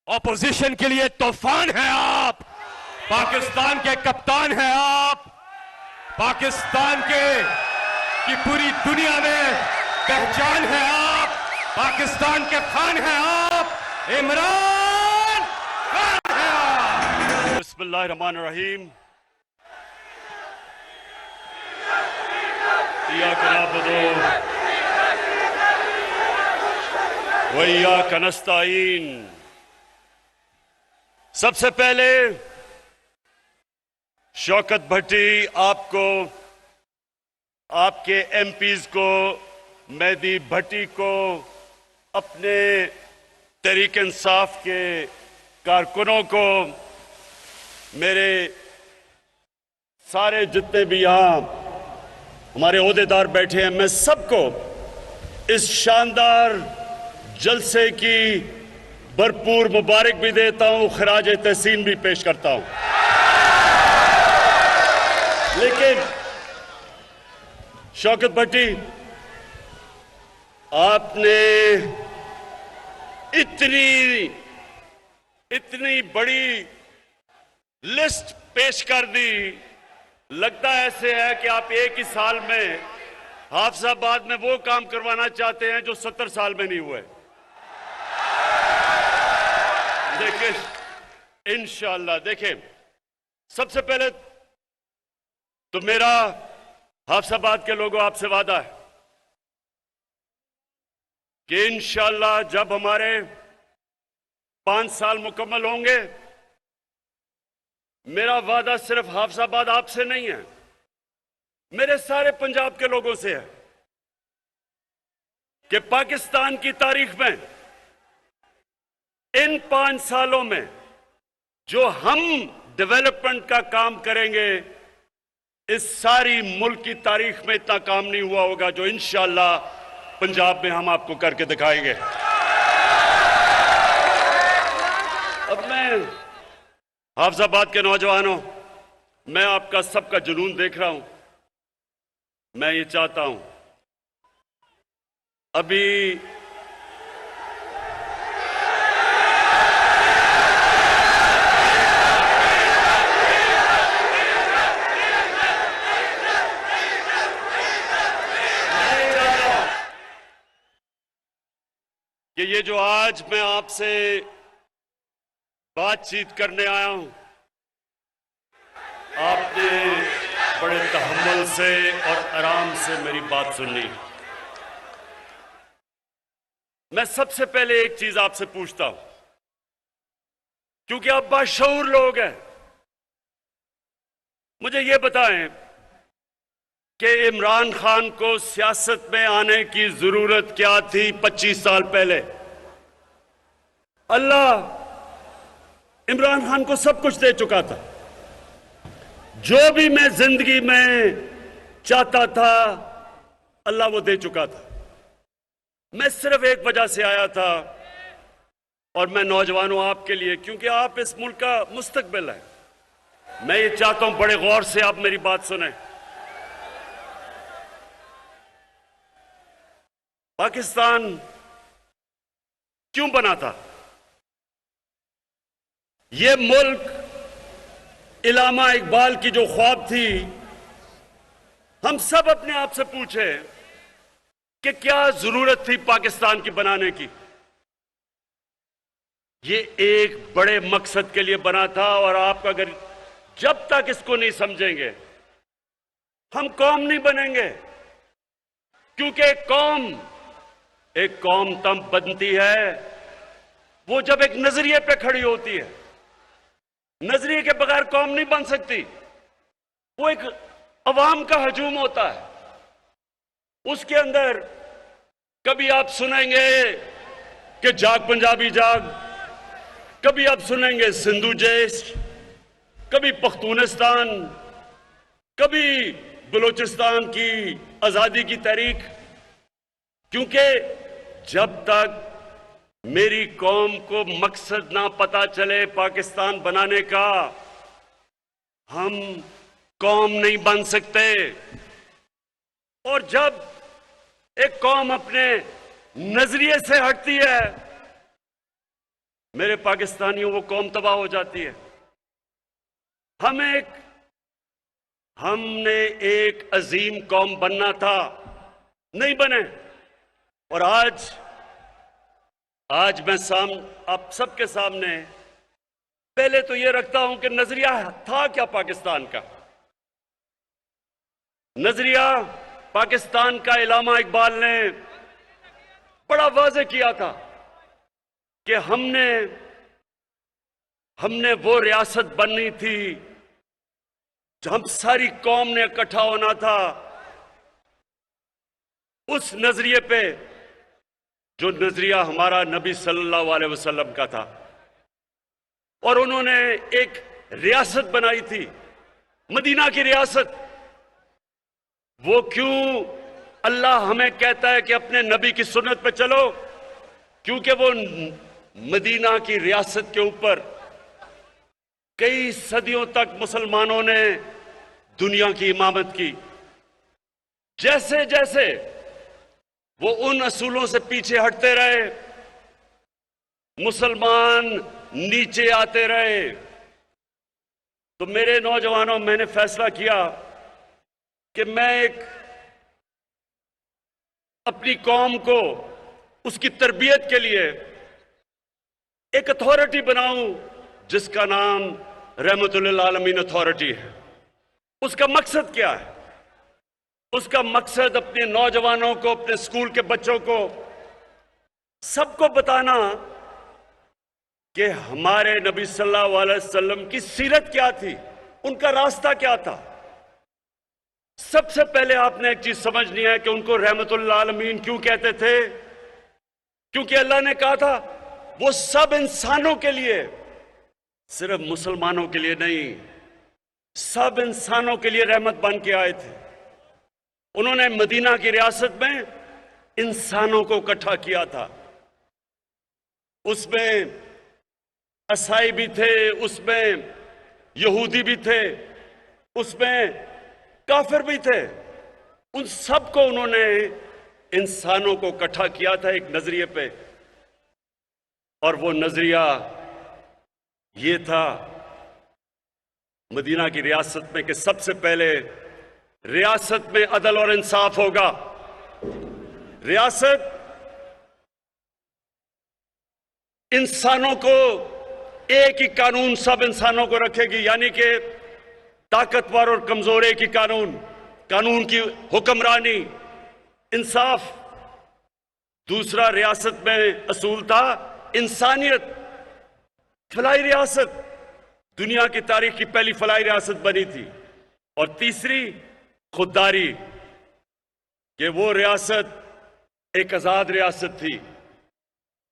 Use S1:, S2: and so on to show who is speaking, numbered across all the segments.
S1: Opposition के लिए तूफान है आप, पाकिस्तान के कप्तान हैं आप, पाकिस्तान की पूरी दुनिया में पहचान है आप, पाकिस्तान के खान हैं आप, इमरान खान हैं आप। बिस्मिल्लाहिर्रहमानिर्रहीम। इय्याका नअबुदु व इय्याका नस्तईन। सबसे पहले शौकत भट्टी आपको, आपके एमपीज को, मेहदी भट्टी को, अपने तहरीक इंसाफ के कारकुनों को, मेरे सारे जितने भी यहां हमारे ओहदेदार बैठे हैं, मैं सबको इस शानदार जलसे की भरपूर मुबारक भी देता हूं, खराज तहसीन भी पेश करता हूं। लेकिन शौकत भट्टी, आपने इतनी बड़ी लिस्ट पेश कर दी, लगता ऐसे है कि आप एक ही साल में हाफिजाबाद में वो काम करवाना चाहते हैं जो 70 साल में नहीं हुए। देखिए इंशाअल्लाह, देखिए सबसे पहले तो मेरा हाफिजाबाद के लोगों आपसे वादा है कि इंशाअल्लाह जब हमारे 5 साल मुकम्मल होंगे, मेरा वादा सिर्फ हाफिजाबाद आपसे नहीं है, मेरे सारे पंजाब के लोगों से है कि पाकिस्तान की तारीख में इन 5 सालों में जो हम डेवलपमेंट का काम करेंगे, इस सारी मुल्क की तारीख में इतना काम नहीं हुआ होगा जो इंशाअल्लाह पंजाब में हम आपको करके दिखाएंगे। अब मैं हाफिजाबाद के नौजवानों, मैं आपका सबका जुनून देख रहा हूं। मैं ये चाहता हूं, अभी कि ये जो आज मैं आपसे बातचीत करने आया हूं, आपने बड़े तहम्मुल से और आराम से मेरी बात सुननी। मैं सबसे पहले एक चीज आपसे पूछता हूं, क्योंकि आप बाशऊर लोग हैं, मुझे ये बताएं कि इमरान खान को सियासत में आने की जरूरत क्या थी 25 साल पहले? अल्लाह इमरान खान को सब कुछ दे चुका था, जो भी मैं जिंदगी में चाहता था अल्लाह वो दे चुका था। मैं सिर्फ एक वजह से आया था, और मैं नौजवानों आपके लिए, क्योंकि आप इस मुल्क का मुस्तकबिल है, मैं ये चाहता हूं बड़े गौर से आप मेरी बात सुने। पाकिस्तान क्यों बना था? यह मुल्क इल्लामा इकबाल की जो ख्वाब थी, हम सब अपने आप से पूछे कि क्या जरूरत थी पाकिस्तान की बनाने की? ये एक बड़े मकसद के लिए बना था, और आप अगर जब तक इसको नहीं समझेंगे, हम कौम नहीं बनेंगे। क्योंकि एक कौम तब बनती है वो जब एक नजरिए पे खड़ी होती है। नजरिए के बगैर कौम नहीं बन सकती। वो एक अवाम का हजूम होता है, उसके अंदर कभी आप सुनेंगे कि जाग पंजाबी जाग, कभी आप सुनेंगे सिंधु जैश, कभी पख्तूनिस्तान, कभी बलूचिस्तान की आजादी की तहरीक। क्योंकि जब तक मेरी कौम को मकसद ना पता चले पाकिस्तान बनाने का, हम कौम नहीं बन सकते। और जब एक कौम अपने नजरिए से हटती है, मेरे पाकिस्तानियों, वो कौम तबाह हो जाती है। हमने एक अजीम कौम बनना था, नहीं बने। और आज मैं आप सबके सामने पहले तो ये रखता हूं कि नजरिया था क्या पाकिस्तान का। नजरिया पाकिस्तान का इल्लामा इकबाल ने बड़ा वाज़ेह किया था कि हमने वो रियासत बननी थी जब हम सारी कौम ने इकट्ठा होना था। उस नजरिए पे, जो नजरिया हमारा नबी सल्लल्लाहु अलैहि वसल्लम का था, और उन्होंने एक रियासत बनाई थी, मदीना की रियासत। वो क्यों अल्लाह हमें कहता है कि अपने नबी की सुन्नत पे चलो? क्योंकि वो मदीना की रियासत के ऊपर कई सदियों तक मुसलमानों ने दुनिया की इमामत की। जैसे जैसे वो उन असूलों से पीछे हटते रहे, मुसलमान नीचे आते रहे। तो मेरे नौजवानों, मैंने फैसला किया कि मैं अपनी कौम को उसकी तरबियत के लिए एक अथॉरिटी बनाऊं जिसका नाम रहमतुल आलमीन अथॉरिटी है। उसका मकसद क्या है? उसका मकसद अपने नौजवानों को, अपने स्कूल के बच्चों को, सबको बताना कि हमारे नबी सल्लल्लाहु अलैहि वसल्लम की सीरत क्या थी, उनका रास्ता क्या था। सबसे पहले आपने एक चीज समझनी है कि उनको रहमतुल आलमीन क्यों कहते थे? क्योंकि अल्लाह ने कहा था वो सब इंसानों के लिए, सिर्फ मुसलमानों के लिए नहीं, सब इंसानों के लिए रहमत बन के आए थे। उन्होंने मदीना की रियासत में इंसानों को इकट्ठा किया था। उसमें ईसाई भी थे, उसमें यहूदी भी थे, उसमें काफिर भी थे। उन सबको उन्होंने, इंसानों को इकट्ठा किया था एक नजरिए पे। और वो नजरिया ये था मदीना की रियासत में कि सबसे पहले रियासत में अदल और इंसाफ होगा। रियासत इंसानों को एक ही कानून सब इंसानों को रखेगी, यानी कि ताकतवर और कमजोर एक ही कानून की हुक्मरानी, इंसाफ। दूसरा रियासत में असूल था इंसानियत, फलाई रियासत, दुनिया की तारीख की पहली फलाई रियासत बनी थी। और तीसरी खुददारी, कि वो रियासत एक आजाद रियासत थी।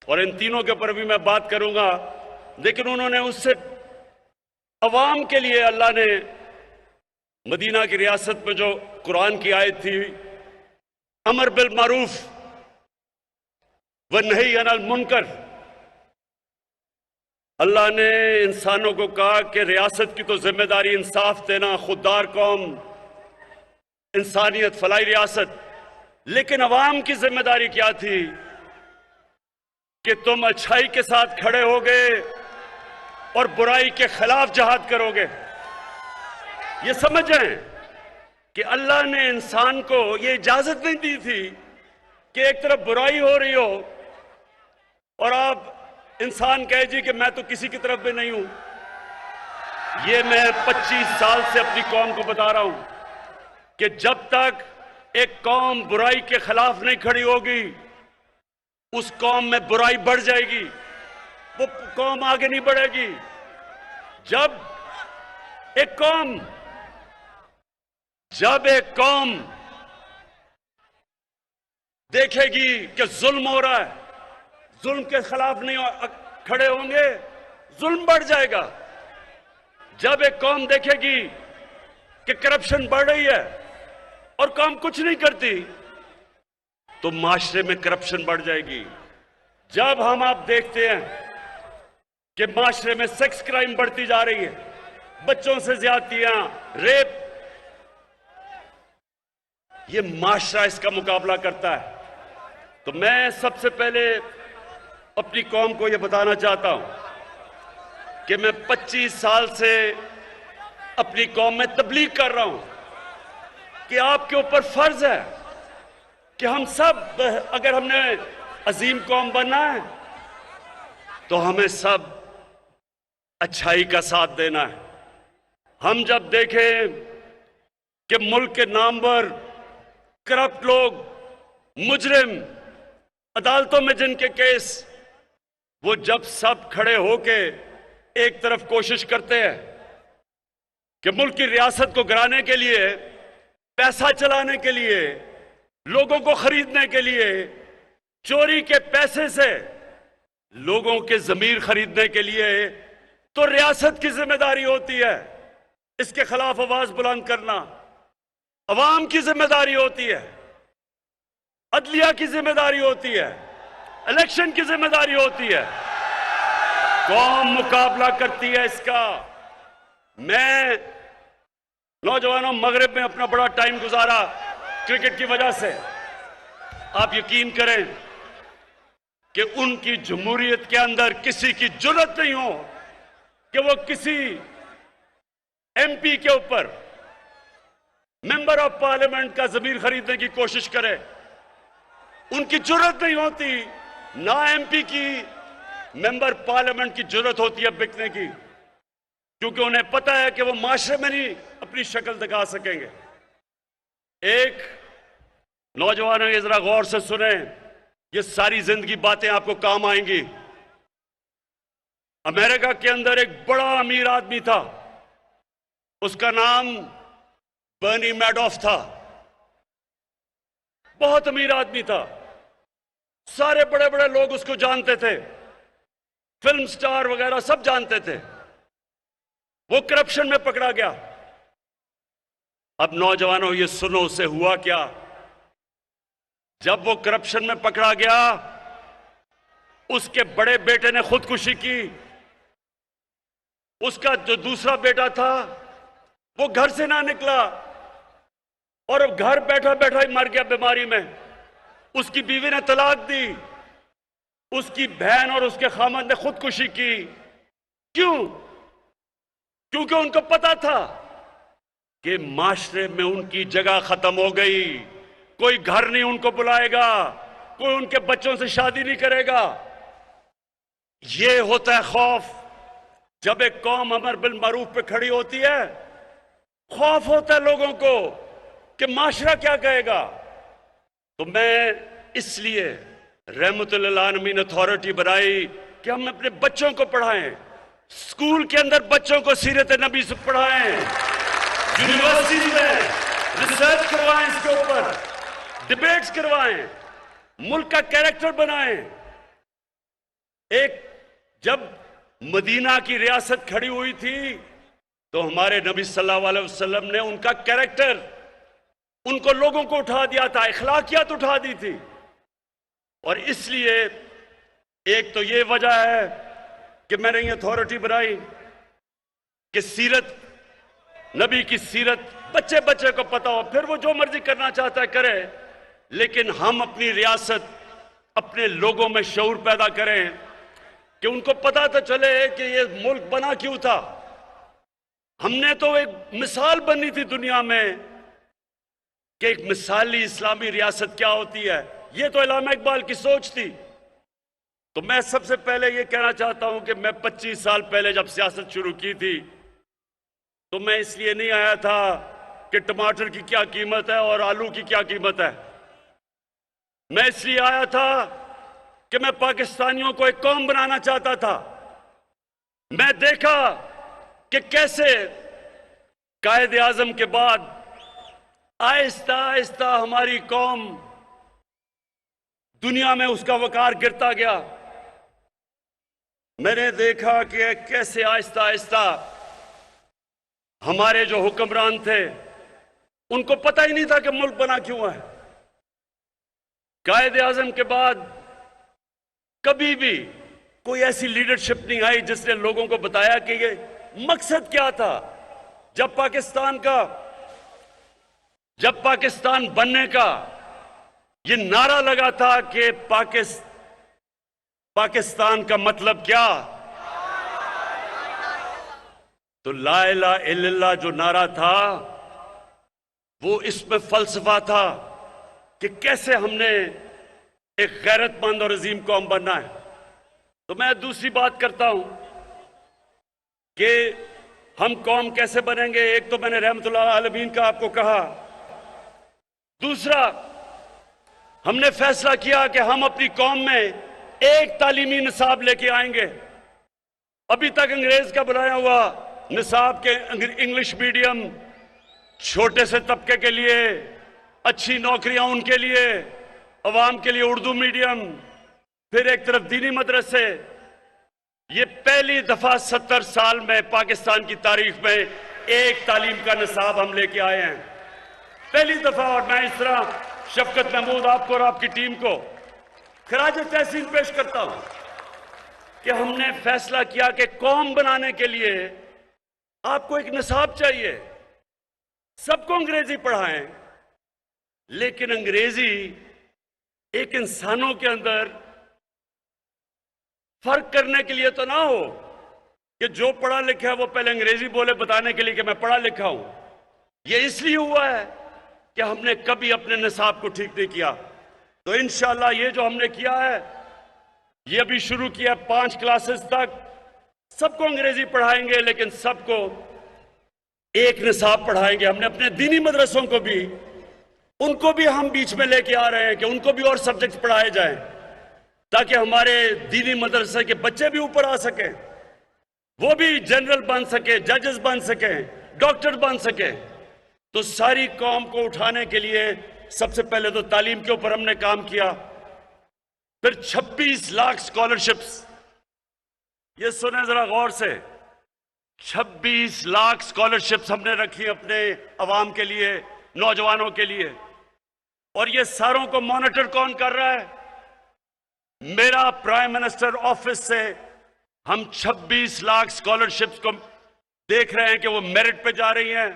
S1: और इन तीनों के ऊपर भी मैं बात करूंगा, लेकिन उन्होंने उससे अवाम के लिए अल्लाह ने मदीना की रियासत में जो कुरान की आयत थी, अमर बिल मारूफ व नही अनिल मुनकर, अल्लाह ने इंसानों को कहा कि रियासत की तो जिम्मेदारी इंसाफ देना, खुददार कौम, इंसानियत, फलाई रियासत, लेकिन अवाम की जिम्मेदारी क्या थी कि तुम अच्छाई के साथ खड़े होगे और बुराई के खिलाफ जहाद करोगे। ये समझ जाएं कि अल्लाह ने इंसान को ये इजाजत नहीं दी थी कि एक तरफ बुराई हो रही हो और आप इंसान कहे जी कि मैं तो किसी की तरफ भी नहीं हूं। ये मैं 25 साल से अपनी कौम को बता रहा हूं कि जब तक एक कौम बुराई के खिलाफ नहीं खड़ी होगी, उस कौम में बुराई बढ़ जाएगी, वो कौम आगे नहीं बढ़ेगी। जब एक कौम देखेगी कि जुल्म हो रहा है, जुल्म के खिलाफ नहीं खड़े होंगे, जुल्म बढ़ जाएगा। जब एक कौम देखेगी कि करप्शन बढ़ रही है और कौम कुछ नहीं करती, तो माशरे में करप्शन बढ़ जाएगी। जब आप देखते हैं कि माशरे में सेक्स क्राइम बढ़ती जा रही है, बच्चों से ज्यादतियां, रेप, ये माशरा इसका मुकाबला करता है। तो मैं सबसे पहले अपनी कौम को यह बताना चाहता हूं कि मैं 25 साल से अपनी कौम में तबलीग कर रहा हूं कि आपके ऊपर फर्ज है कि हम सब, अगर हमने अजीम कौम बनना है तो हमें सब अच्छाई का साथ देना है। हम जब देखें कि मुल्क के नामवर करप्ट लोग, मुजरिम, अदालतों में जिनके केस, वो जब सब खड़े होके एक तरफ कोशिश करते हैं कि मुल्क की रियासत को गिराने के लिए, पैसा चलाने के लिए, लोगों को खरीदने के लिए, चोरी के पैसे से लोगों के जमीर खरीदने के लिए, तो रियासत की जिम्मेदारी होती है इसके खिलाफ आवाज बुलंद करना, अवाम की जिम्मेदारी होती है, अदलिया की जिम्मेदारी होती है, इलेक्शन की जिम्मेदारी होती है। कौम मुकाबला करती है इसका। मैं नौजवानों, मगरिब में अपना बड़ा टाइम गुजारा क्रिकेट की वजह से। आप यकीन करें कि उनकी जमहूरियत के अंदर किसी की जुर्रत नहीं हो कि वो किसी एमपी के ऊपर, मेंबर ऑफ पार्लियामेंट का जमीर खरीदने की कोशिश करे। उनकी जुर्रत नहीं होती, ना एमपी की, मेंबर पार्लियामेंट की जुर्रत होती है बिकने की, क्योंकि उन्हें पता है कि वो माशरे में नहीं अपनी शक्ल दिखा सकेंगे। एक नौजवानों, ये जरा गौर से सुने, ये सारी जिंदगी बातें आपको काम आएंगी। अमेरिका के अंदर एक बड़ा अमीर आदमी था, उसका नाम बर्नी मैडॉफ था। बहुत अमीर आदमी था, सारे बड़े बड़े लोग उसको जानते थे, फिल्म स्टार वगैरह सब जानते थे। वो करप्शन में पकड़ा गया। अब नौजवानों, ये सुनो, उसे हुआ क्या? जब वो करप्शन में पकड़ा गया, उसके बड़े बेटे ने खुदकुशी की। उसका जो दूसरा बेटा था वो घर से ना निकला और अब घर बैठा बैठा ही मर गया बीमारी में। उसकी बीवी ने तलाक दी, उसकी बहन और उसके खामद ने खुदकुशी की। क्यों? क्योंकि उनको पता था कि माशरे में उनकी जगह खत्म हो गई। कोई घर नहीं उनको बुलाएगा, कोई उनके बच्चों से शादी नहीं करेगा। यह होता है खौफ। जब एक कौम अमर बिल मारूफ पे खड़ी होती है, खौफ होता है लोगों को कि माशरा क्या कहेगा। तो मैं इसलिए रहमतुल्लिल आलमीन अथॉरिटी बनाई कि हम अपने बच्चों को पढ़ाएं, स्कूल के अंदर बच्चों को सीरत नबी से पढ़ाएं, यूनिवर्सिटी में रिसर्च करवाएं, इसके ऊपर डिबेट्स करवाएं, मुल्क का कैरेक्टर बनाएं। एक जब मदीना की रियासत खड़ी हुई थी तो हमारे नबी सल्लल्लाहु अलैहि वसल्लम ने उनका कैरेक्टर, उनको लोगों को उठा दिया था, अखलाकियात उठा दी थी। और इसलिए एक तो ये वजह है कि मैंने ये अथॉरिटी बनाई कि सीरत, नबी की सीरत बच्चे बच्चे को पता हो, फिर वो जो मर्जी करना चाहता है करे, लेकिन हम अपनी रियासत, अपने लोगों में शऊर पैदा करें कि उनको पता तो चले कि ये मुल्क बना क्यों था। हमने तो एक मिसाल बननी थी दुनिया में कि एक मिसाली इस्लामी रियासत क्या होती है। ये तो इल्हाम इकबाल की सोच थी। तो मैं सबसे पहले ये कहना चाहता हूं कि मैं 25 साल पहले जब सियासत शुरू की थी तो मैं इसलिए नहीं आया था कि टमाटर की क्या कीमत है और आलू की क्या कीमत है। मैं इसलिए आया था कि मैं पाकिस्तानियों को एक कौम बनाना चाहता था। मैं देखा कि कैसे कायद आजम के बाद आहिस्ता आहिस्ता हमारी कौम, दुनिया में उसका वकार गिरता गया। मैंने देखा कि कैसे आहिस्ता आहिस्ता हमारे जो हुक्मरान थे उनको पता ही नहीं था कि मुल्क बना क्यों है। कायद आजम के बाद कभी भी कोई ऐसी लीडरशिप नहीं आई जिसने लोगों को बताया कि ये मकसद क्या था। जब पाकिस्तान बनने का ये नारा लगा था कि पाकिस्तान का मतलब क्या, तो ला इलाहा इल्लल्लाह जो नारा था वो इसमें फलसफा था कि कैसे हमने एक गैरतमंद और अजीम कौम बनना है। तो मैं दूसरी बात करता हूं कि हम कौम कैसे बनेंगे। एक तो मैंने रहमतुल्लाह आलमीन का आपको कहा, दूसरा हमने फैसला किया कि हम अपनी कौम में एक तालीमी निसाब लेके आएंगे। अभी तक अंग्रेज का बनाया हुआ निसाब के इंग्लिश मीडियम छोटे से तबके के लिए, अच्छी नौकरियां उनके लिए, अवाम के लिए उर्दू मीडियम, फिर एक तरफ दीनी मदरसे। ये पहली दफा 70 साल में पाकिस्तान की तारीख में एक तालीम का निसाब हम लेके आए हैं, पहली दफा। और मैं इस तरह शफकत महमूद आपको और आपकी टीम को खराज तहसीन पेश करता हूं कि हमने फैसला किया कि कौम बनाने के लिए आपको एक निसाब चाहिए। सबको अंग्रेजी पढ़ाएं, लेकिन अंग्रेजी एक इंसानों के अंदर फर्क करने के लिए तो ना हो कि जो पढ़ा लिखा है वो पहले अंग्रेजी बोले बताने के लिए कि मैं पढ़ा लिखा हूं। ये इसलिए हुआ है कि हमने कभी अपने निसाब को ठीक नहीं किया। तो इंशाअल्लाह ये जो हमने किया है, ये अभी शुरू किया 5 क्लासेस तक सबको अंग्रेजी पढ़ाएंगे, लेकिन सबको एक निसाब पढ़ाएंगे। हमने अपने दीनी मदरसों को भी, उनको भी हम बीच में लेके आ रहे हैं कि उनको भी और सब्जेक्ट पढ़ाए जाएं, ताकि हमारे दीनी मदरसे के बच्चे भी ऊपर आ सके, वो भी जनरल बन सके, जजेस बन सके, डॉक्टर बन सके। तो सारी कौम को उठाने के लिए सबसे पहले तो तालीम के ऊपर हमने काम किया। फिर 26 लाख स्कॉलरशिप्स, ये सुने जरा गौर से, 26 लाख स्कॉलरशिप्स हमने रखी अपने अवाम के लिए, नौजवानों के लिए। और ये सारों को मॉनिटर कौन कर रहा है? मेरा प्राइम मिनिस्टर ऑफिस से हम 26 लाख स्कॉलरशिप्स को देख रहे हैं कि वो मेरिट पे जा रही हैं।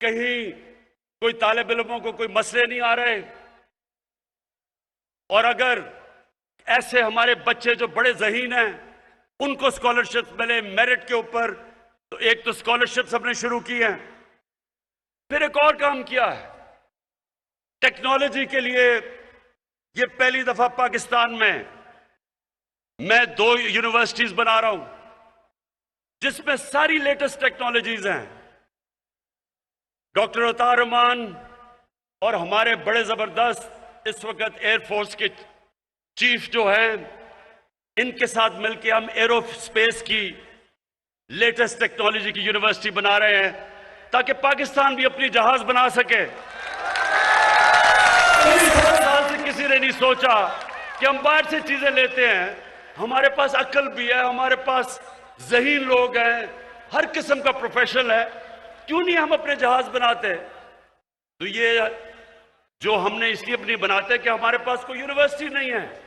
S1: कहीं कोई तालिब इल्मों को कोई मसले नहीं आ रहे। और अगर ऐसे हमारे बच्चे जो बड़े ज़हीन हैं उनको स्कॉलरशिप मिले मेरिट के ऊपर, तो एक तो स्कॉलरशिप्स हमने शुरू की हैं। फिर एक और काम किया है टेक्नोलॉजी के लिए। ये पहली दफा पाकिस्तान में मैं 2 यूनिवर्सिटीज बना रहा हूं जिसमें सारी लेटेस्ट टेक्नोलॉजीज हैं। डॉक्टर अतार रहमान और हमारे बड़े जबरदस्त इस वक्त एयरफोर्स के चीफ जो हैं, इनके साथ मिलकर हम एरोस्पेस की लेटेस्ट टेक्नोलॉजी की यूनिवर्सिटी बना रहे हैं, ताकि पाकिस्तान भी अपनी जहाज बना सके। 30 साल से किसी ने नहीं सोचा कि हम बाहर से चीजें लेते हैं। हमारे पास अक्ल भी है, हमारे पास ज़हीन लोग हैं, हर किस्म का प्रोफेशन है, क्यों नहीं हम अपने जहाज बनाते? तो ये जो हमने इसलिए अपनी बनाते कि हमारे पास कोई यूनिवर्सिटी नहीं है।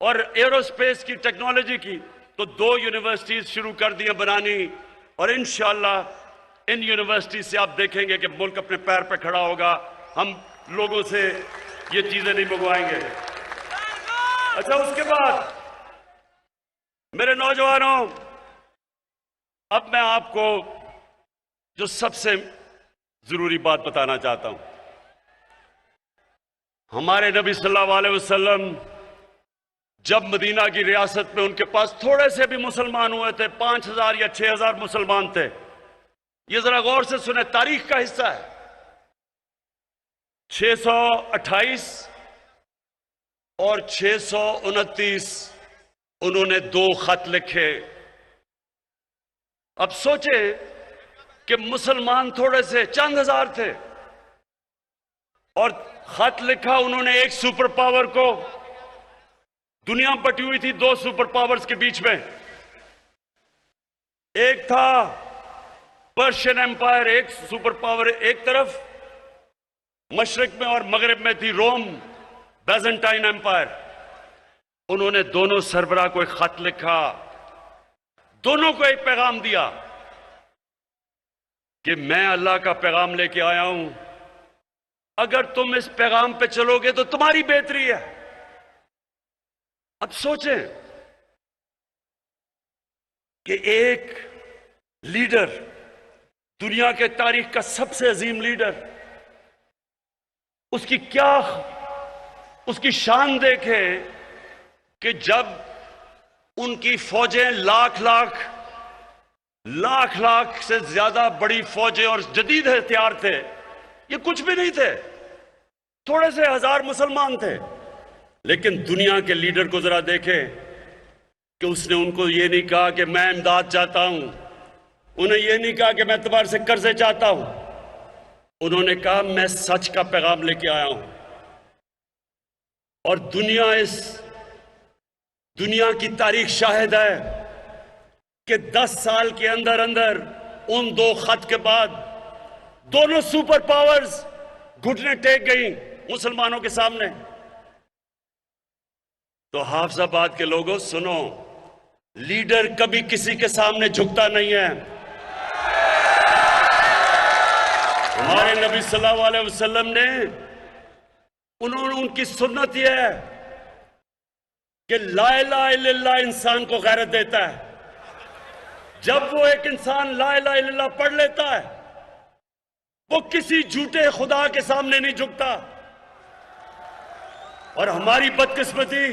S1: और एरोस्पेस की टेक्नोलॉजी की तो 2 यूनिवर्सिटीज शुरू कर दी बनानी, और इंशाअल्लाह इन यूनिवर्सिटी से आप देखेंगे कि मुल्क अपने पैर पर खड़ा होगा। हम लोगों से ये चीजें नहीं मंगवाएंगे। अच्छा, उसके बाद मेरे नौजवानों, अब मैं आपको जो सबसे जरूरी बात बताना चाहता हूं। हमारे नबी सल्लल्लाहु अलैहि वसल्लम जब मदीना की रियासत में उनके पास थोड़े से भी मुसलमान हुए थे, 5000 या 6000 मुसलमान थे। ये जरा गौर से सुने, तारीख का हिस्सा है। 628 और 629 उन्होंने 2 खत लिखे। अब सोचे कि मुसलमान थोड़े से चंद हजार थे, और खत लिखा उन्होंने एक सुपर पावर को। दुनिया बटी हुई थी 2 सुपर पावर्स के बीच में। एक था पर्शियन एम्पायर, एक सुपर पावर एक तरफ, मशरिक में, और मगरिब में थी रोम बैजेंटाइन एम्पायर। उन्होंने दोनों सरबराह को एक खत लिखा, दोनों को एक पैगाम दिया कि मैं अल्लाह का पैगाम लेके आया हूं, अगर तुम इस पैगाम पे चलोगे तो तुम्हारी बेहतरी है। अब सोचें कि एक लीडर, दुनिया के तारीख का सबसे अजीम लीडर, उसकी शान देखें कि जब उनकी फौजें लाख लाख से ज्यादा बड़ी फौजें और जदीद हथियार थे, ये कुछ भी नहीं थे, थोड़े से हजार मुसलमान थे, लेकिन दुनिया के लीडर को जरा देखें कि उसने उनको ये नहीं कहा कि मैं इमदाद चाहता हूं, उन्हें यह नहीं कहा कि मैं तुम्हारे से कर्जे चाहता हूं, उन्होंने कहा मैं सच का पैगाम लेके आया हूं। और दुनिया की तारीख शाहिद है कि 10 साल के अंदर अंदर उन दो खत के बाद दोनों सुपर पावर्स घुटने टेक गई मुसलमानों के सामने। तो हाफिजाबाद के लोगों सुनो, लीडर कभी किसी के सामने झुकता नहीं है। हमारे नबी सल्लल्लाहु अलैहि वसल्लम ने उनकी सुन्नत यह है कि ला इलाहा इल्लल्लाह इंसान को गैरत देता है। जब वो एक इंसान ला इलाहा इल्लल्लाह पढ़ लेता है, वो किसी झूठे खुदा के सामने नहीं झुकता। और हमारी बदकिस्मती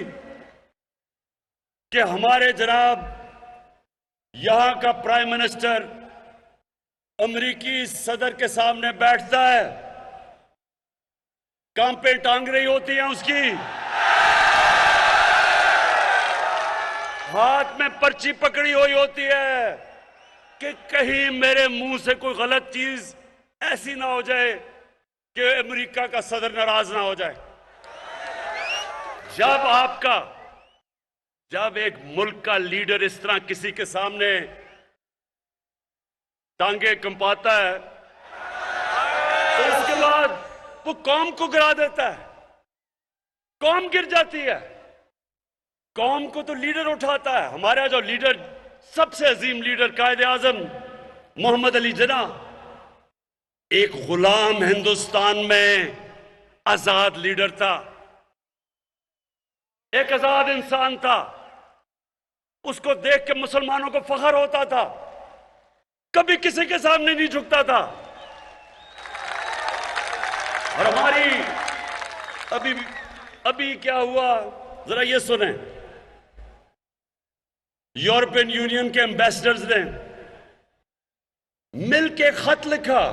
S1: कि हमारे जनाब यहां का प्राइम मिनिस्टर अमेरिकी सदर के सामने बैठता है, कांपे टांग रही होती हैं उसकी, हाथ में पर्ची पकड़ी हुई होती है कि कहीं मेरे मुंह से कोई गलत चीज ऐसी ना हो जाए कि अमेरिका का सदर नाराज ना हो जाए। जब एक मुल्क का लीडर इस तरह किसी के सामने टांगे कंपाता है, तो उसके बाद वो कौम को गिरा देता है, कौम गिर जाती है। कौम को तो लीडर उठाता है। हमारा जो लीडर, सबसे अजीम लीडर कायदे आजम मोहम्मद अली जिन्ना, एक गुलाम हिंदुस्तान में आजाद लीडर था, एक आजाद इंसान था। उसको देख के मुसलमानों को फख्र होता था, कभी किसी के सामने नहीं झुकता था। और हमारी अभी क्या हुआ जरा ये सुने। यूरोपियन यूनियन के एम्बेसडर्स ने मिलके खत लिखा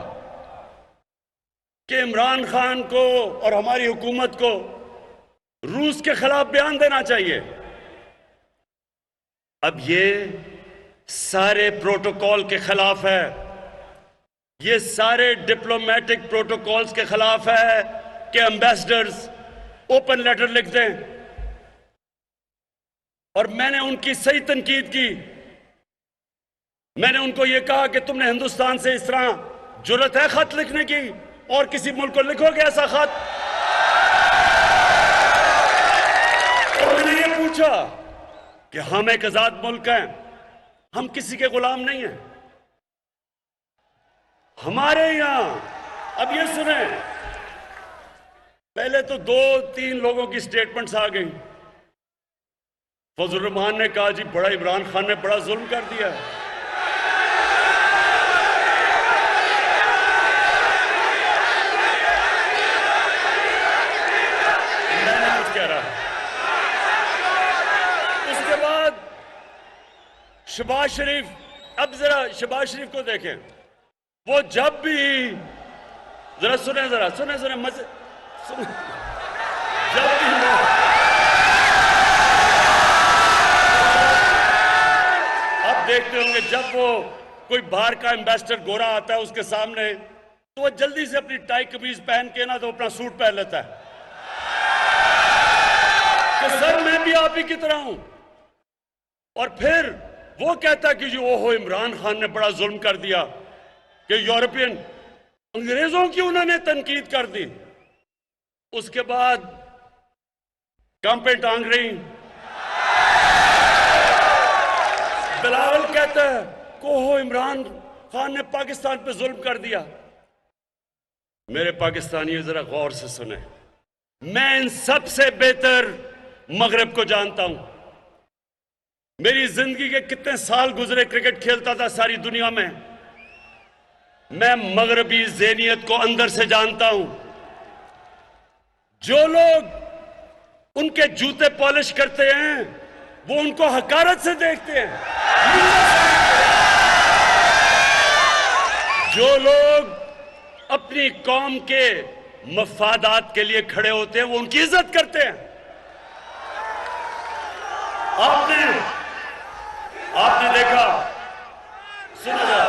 S1: कि इमरान खान को और हमारी हुकूमत को रूस के खिलाफ बयान देना चाहिए। अब ये सारे प्रोटोकॉल के खिलाफ है, ये सारे डिप्लोमेटिक प्रोटोकॉल्स के खिलाफ है कि एम्बेसडर्स ओपन लेटर लिख दें। और मैंने उनकी सही तनकीद की। मैंने उनको यह कहा कि तुमने हिंदुस्तान से इस तरह जुर्रत है खत लिखने की, और किसी मुल्क को लिखोगे ऐसा खत? और मैंने ये पूछा कि हम एक आजाद मुल्क हैं, हम किसी के गुलाम नहीं हैं। हमारे यहां, अब ये सुने, पहले तो 2-3 लोगों की स्टेटमेंट्स आ गई। फजल रहमान ने कहा जी बड़ा इमरान खान ने बड़ा जुल्म कर दिया। मैंने कुछ कह रहा। उसके बाद शहबाज शरीफ, अब जरा शहबाज शरीफ को देखें, वो जब भी, जरा सुने मजे सुने, जब भी आप देखते होंगे जब वो कोई बाहर का एम्बेसडर गोरा आता है उसके सामने, तो वो जल्दी से अपनी टाई कमीज पहन के ना तो अपना सूट पहन लेता है कि सर मैं भी आप ही की तरह हूं। और फिर वो कहता है कि जी ओहो इमरान खान ने बड़ा जुल्म कर दिया, कि यूरोपियन अंग्रेजों की उन्होंने तनकीद कर दी। उसके बाद कांपे टांग रही। बिलावल कहता है को इमरान खान ने पाकिस्तान पे जुल्म कर दिया। मेरे पाकिस्तानियों जरा गौर से सुने, मैं इन सबसे बेहतर मगरब को जानता हूं। मेरी जिंदगी के कितने साल गुजरे, क्रिकेट खेलता था सारी दुनिया में। मैं मगरबी ज़हनियत को अंदर से जानता हूं। जो लोग उनके जूते पॉलिश करते हैं वो उनको हकारत से देखते हैं। जो लोग अपनी कौम के मफादात के लिए खड़े होते हैं वो उनकी इज्जत करते हैं। आपने देखा, सुनो जरा,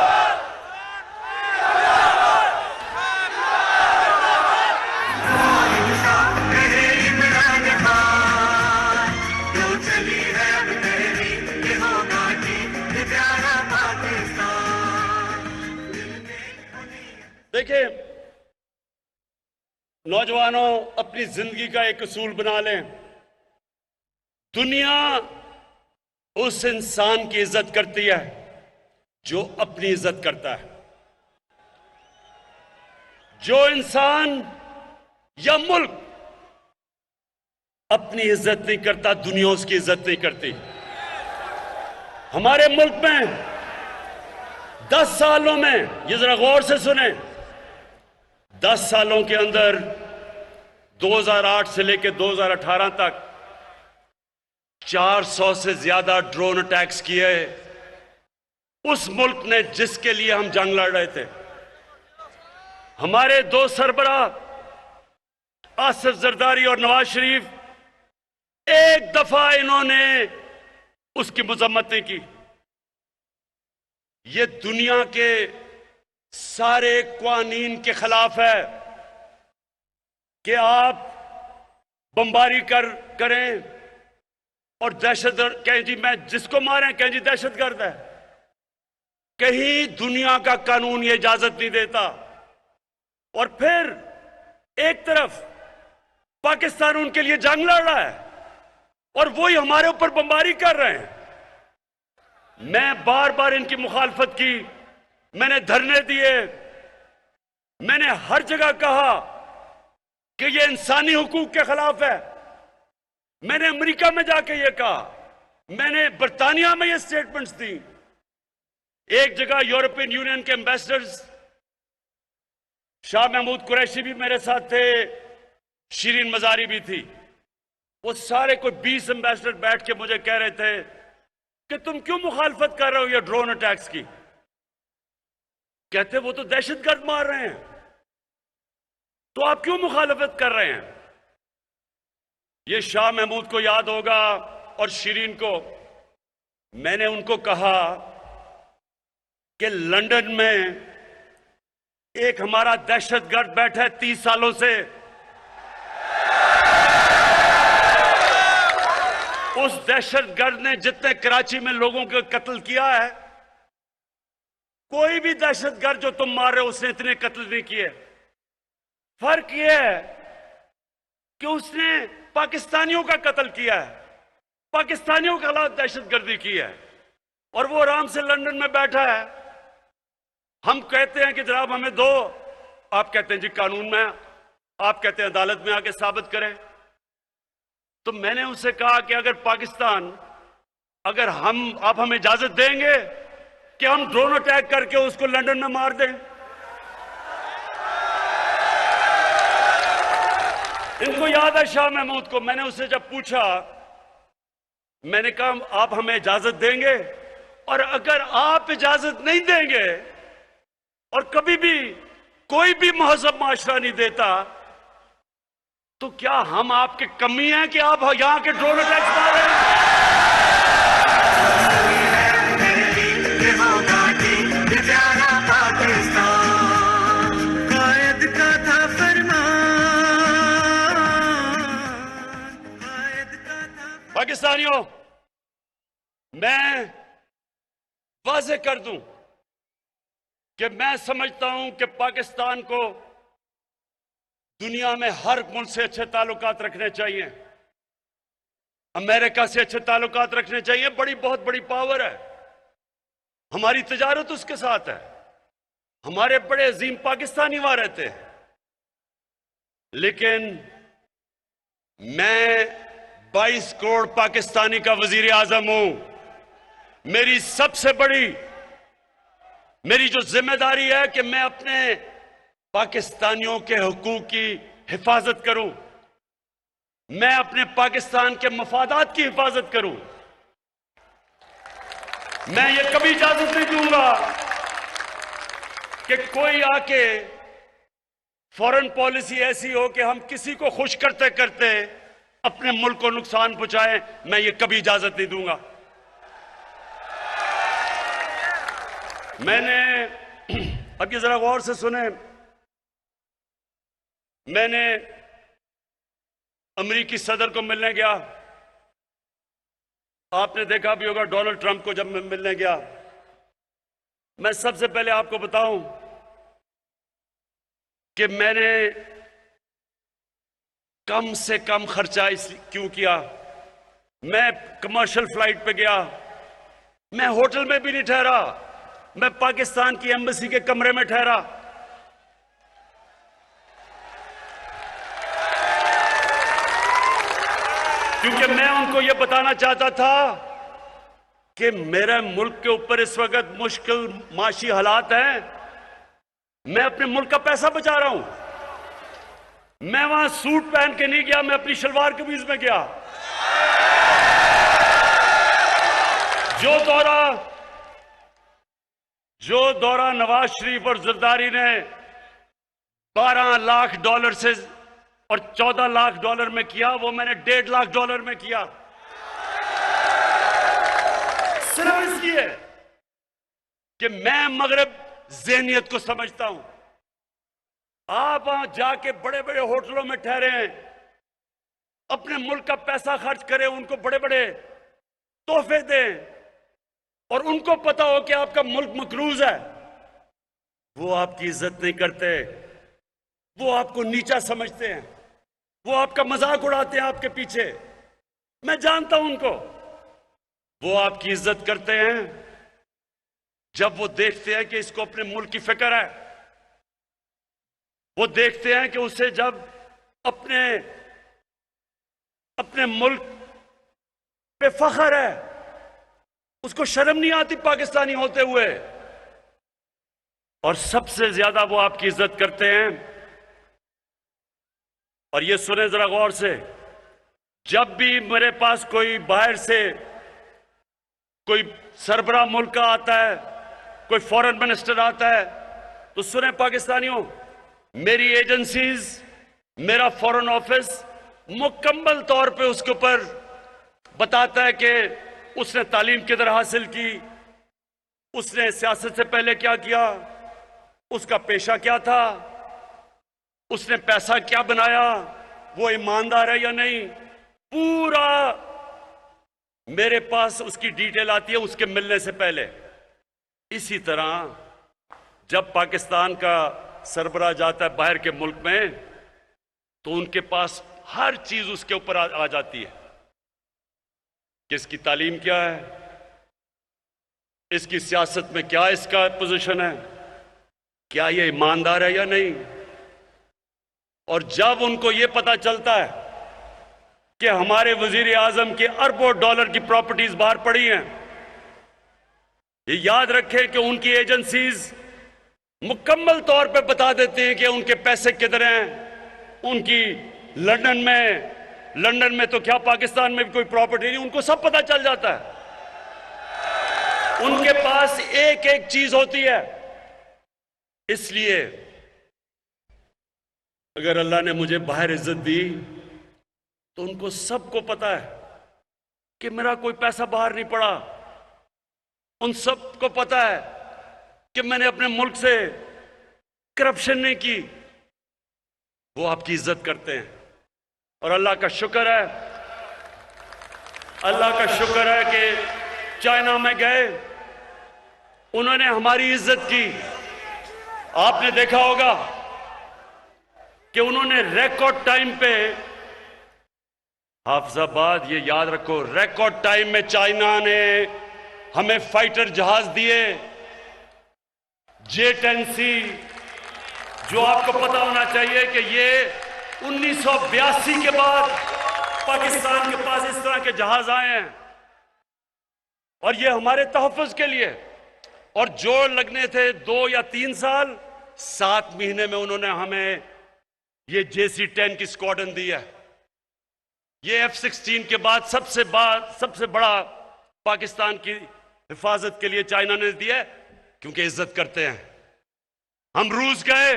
S1: देखिए नौजवानों, अपनी जिंदगी का एक असूल बना लें। दुनिया उस इंसान की इज्जत करती है जो अपनी इज्जत करता है। जो इंसान या मुल्क अपनी इज्जत नहीं करता, दुनिया उसकी इज्जत नहीं करती। हमारे मुल्क में 10 सालों में, ये जरा गौर से सुने, 10 सालों के अंदर 2008 से लेकर 2018 तक 400 से ज्यादा ड्रोन अटैक्स किए उस मुल्क ने जिसके लिए हम जंग लड़ रहे थे। हमारे 2 सरबराह आसिफ जरदारी और नवाज शरीफ, एक दफा इन्होंने उसकी मजम्मत नहीं की। ये दुनिया के सारे कानून के खिलाफ है कि आप बमबारी करें और दहशतगर्द कहें जी, मैं जिसको मारें कहें जी दहशतगर्द है। कहीं दुनिया का कानून ये इजाजत नहीं देता। और फिर एक तरफ पाकिस्तान उनके लिए जंग लड़ रहा है और वही हमारे ऊपर बमबारी कर रहे हैं। मैं बार बार इनकी मुखालफत की, मैंने धरने दिए, मैंने हर जगह कहा कि ये इंसानी हुकूक के खिलाफ है। मैंने अमेरिका में जाके ये कहा, मैंने बरतानिया में ये स्टेटमेंट्स दी। एक जगह यूरोपियन यूनियन के एम्बेसडर्स, शाह महमूद कुरैशी भी मेरे साथ थे, शीरीन मजारी भी थी। वो सारे कोई 20 एम्बेसडर बैठ के मुझे कह रहे थे कि तुम क्यों मुखालफत कर रहे हो ये ड्रोन अटैक्स की। कहते वो तो दहशतगर्द मार रहे हैं, तो आप क्यों मुखालफत कर रहे हैं। ये शाह महमूद को याद होगा और शीरीन को। मैंने उनको कहा कि लंदन में एक हमारा दहशतगर्द बैठा है 30 सालों से। उस दहशतगर्द ने जितने कराची में लोगों को कत्ल किया है, कोई भी दहशतगर्द जो तुम मार रहे हो उसने इतने कत्ल नहीं किए। फर्क यह है कि उसने पाकिस्तानियों का कत्ल किया है, पाकिस्तानियों के खिलाफ दहशतगर्दी की है, और वो आराम से लंदन में बैठा है। हम कहते हैं कि जनाब हमें दो, आप कहते हैं जी कानून में, आप कहते हैं अदालत में आके साबित करें। तो मैंने उससे कहा कि अगर पाकिस्तान, अगर आप हमें इजाजत देंगे कि हम ड्रोन अटैक करके उसको लंदन में मार दें। इनको याद है शाह महमूद को। मैंने उससे जब पूछा, मैंने कहा आप हमें इजाजत देंगे, और अगर आप इजाजत नहीं देंगे और कभी भी कोई भी महजब माशरा नहीं देता, तो क्या हम आपके कमी हैं कि आप यहां के ड्रोन अटैक्स मार रहे हैं। पाकिस्तानियों, मैं वाज़ेह कर दूं कि मैं समझता हूं कि पाकिस्तान को दुनिया में हर मुल्क से अच्छे ताल्लुकात रखने चाहिए। अमेरिका से अच्छे ताल्लुकात रखने चाहिए। बहुत बड़ी पावर है, हमारी तिजारत उसके साथ है। हमारे बड़े अजीम पाकिस्तानी वहां रहते हैं। लेकिन मैं 22 करोड़ पाकिस्तानी का वजीर आजम हूं। मेरी सबसे बड़ी मेरी जो जिम्मेदारी है कि मैं अपने पाकिस्तानियों के हुकूक की हिफाजत करूं, मैं अपने पाकिस्तान के मफादात की हिफाजत करूं। मैं ये कभी इजाजत नहीं दूंगा कि कोई आके फॉरेन पॉलिसी ऐसी हो कि हम किसी को खुश करते करते अपने मुल्क को नुकसान पहुंचाएं। मैं ये कभी इजाजत नहीं दूंगा। मैंने अब ये जरा गौर से सुने, मैंने अमेरिकी सदर को मिलने गया। आपने देखा भी होगा डोनाल्ड ट्रंप को जब मैं मिलने गया। मैं सबसे पहले आपको बताऊं कि मैंने कम से कम खर्चा क्यों किया। मैं कमर्शियल फ्लाइट पे गया, मैं होटल में भी नहीं ठहरा, मैं पाकिस्तान की एम्बेसी के कमरे में ठहरा। क्योंकि मैं उनको यह बताना चाहता था कि मेरे मुल्क के ऊपर इस वक्त मुश्किल माशी हालात हैं। मैं अपने मुल्क का पैसा बचा रहा हूं। मैं वहां सूट पहन के नहीं गया, मैं अपनी शलवार कमीज में गया। जो दौरा नवाज शरीफ और जरदारी ने $12 लाख से और $14 लाख में किया, वो मैंने $1.5 लाख में किया। सिर्फ इसलिए कि मैं मगरब ज़हनियत को समझता हूं। आप वहां जाके बड़े बड़े होटलों में ठहरे हैं, अपने मुल्क का पैसा खर्च करें, उनको बड़े बड़े तोहफे दें और उनको पता हो कि आपका मुल्क मकरूज है, वो आपकी इज्जत नहीं करते, वो आपको नीचा समझते हैं, वो आपका मजाक उड़ाते हैं आपके पीछे। मैं जानता हूं उनको। वो आपकी इज्जत करते हैं जब वो देखते हैं कि इसको अपने मुल्क की फिक्र है। वो देखते हैं कि उसे जब अपने मुल्क पे फख्र है, उसको शर्म नहीं आती पाकिस्तानी होते हुए। और सबसे ज्यादा वो आपकी इज्जत करते हैं। और ये सुने जरा गौर से, जब भी मेरे पास कोई बाहर से कोई सरबराह मुल्क का आता है, कोई फॉरेन मिनिस्टर आता है, तो सुने पाकिस्तानियों, मेरी एजेंसीज, मेरा फॉरेन ऑफिस मुकम्मल तौर पे उसके ऊपर बताता है कि उसने तालीम किधर हासिल की, उसने सियासत से पहले क्या किया, उसका पेशा क्या था, उसने पैसा क्या बनाया, वो ईमानदार है या नहीं, पूरा मेरे पास उसकी डिटेल आती है उसके मिलने से पहले। इसी तरह जब पाकिस्तान का सरबराह जाता है बाहर के मुल्क में, तो उनके पास हर चीज उसके ऊपर आ जाती है कि इसकी तालीम क्या है, इसकी सियासत में क्या इसका पोजीशन है, क्या ये ईमानदार है या नहीं। और जब उनको ये पता चलता है कि हमारे वजीर आजम के अरबों डॉलर की प्रॉपर्टीज बाहर पड़ी हैं, ये याद रखें कि उनकी एजेंसीज मुकम्मल तौर पे बता देती हैं कि उनके पैसे किधर हैं। उनकी लंदन में तो क्या पाकिस्तान में भी कोई प्रॉपर्टी नहीं, उनको सब पता चल जाता है। उनके पास एक एक चीज होती है। इसलिए अगर अल्लाह ने मुझे बाहर इज्जत दी तो उनको सबको पता है कि मेरा कोई पैसा बाहर नहीं पड़ा। उन सबको पता है कि मैंने अपने मुल्क से करप्शन नहीं की। वो आपकी इज्जत करते हैं। और अल्लाह का शुक्र है कि चाइना में गए, उन्होंने हमारी इज्जत की। आपने देखा होगा कि उन्होंने रिकॉर्ड टाइम पे, हाफिजाबाद ये याद रखो, रिकॉर्ड टाइम में चाइना ने हमें फाइटर जहाज दिए, J-10C, जो आपको पता होना चाहिए कि ये 1982 के बाद पाकिस्तान के पास इस तरह के जहाज आए हैं। और ये हमारे तहफ़्फ़ुज़ के लिए। और जो लगने थे 2 या 3 साल, 7 महीने में उन्होंने हमें ये JC-10 की स्क्वाड्रन दी है। ये F-16 के बाद सबसे बड़ा पाकिस्तान की हिफाजत के लिए चाइना ने दिया है, क्योंकि इज्जत करते हैं। हम रूस गए,